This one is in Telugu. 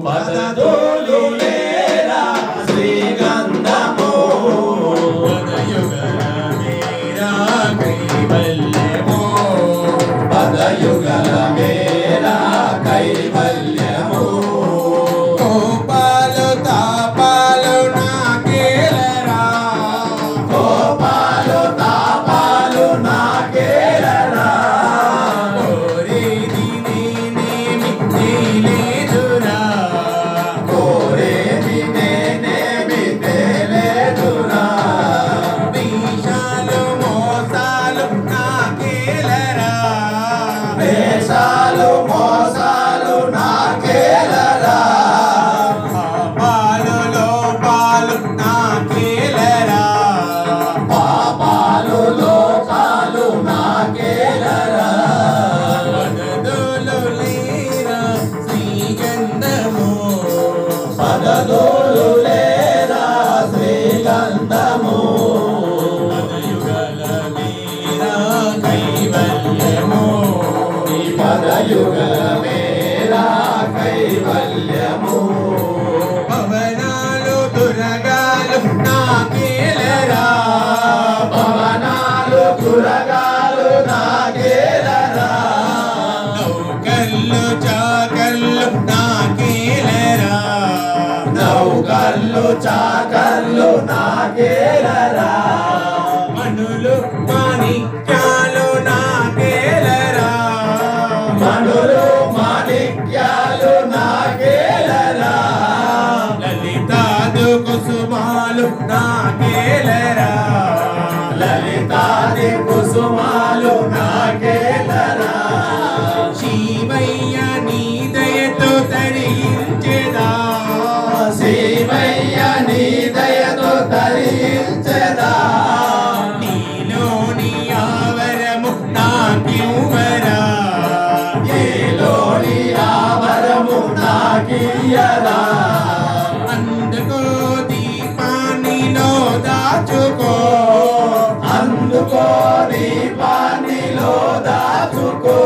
పదదులు లేరా శ్రీగంధము పదయుగల మేరా కైవల్యము పదయుగల మేరా కైవల్యము కోపాలు తాపాలు నాకేలరా కోపాలు తాపాలు నాకేలరా కోరేది నేనేమి తేలేదురా కోరేది నేనేమి తేలేదురా వేషాలు మోసాలు నాకేలరా వేషాలు మోసాలు నాకేలరా పాపాలు లోపాలు నాకేలరా పాపాలు లోపాలు నాకేలరా పదదులు లేరా శ్రీగంధము పదదులు లేరా శ్రీగంధము పదయుగల మేరా కైవల్యము ఈ పదయుగల మేరా కైవల్యము పవనాలు దురగాలు నాకేలరా పవనాలు దురగాలు నాకేలరా నౌకల్లు చాకల్లు నాకేలరా నౌకల్లు చాకల్లు నాకేలరా మనులు మాణిక్యాలు నాకేలరా మనులు మాణిక్యాలు నాకేలరా లలితాదు కుసుమాలు నాకేలరా లలితాది కుసుమాలు నాకేలరా శివయ్య నీ దయతో తరించెదా శివయ్య నీ దయతో తరించెదా నీలోని ఆవరము నాకివ్వరా నీలోని ఆవరము నాకియ్యరా అందుకో దీపానిలో దాచుకో అందుకో దీపానిలో దాచుకో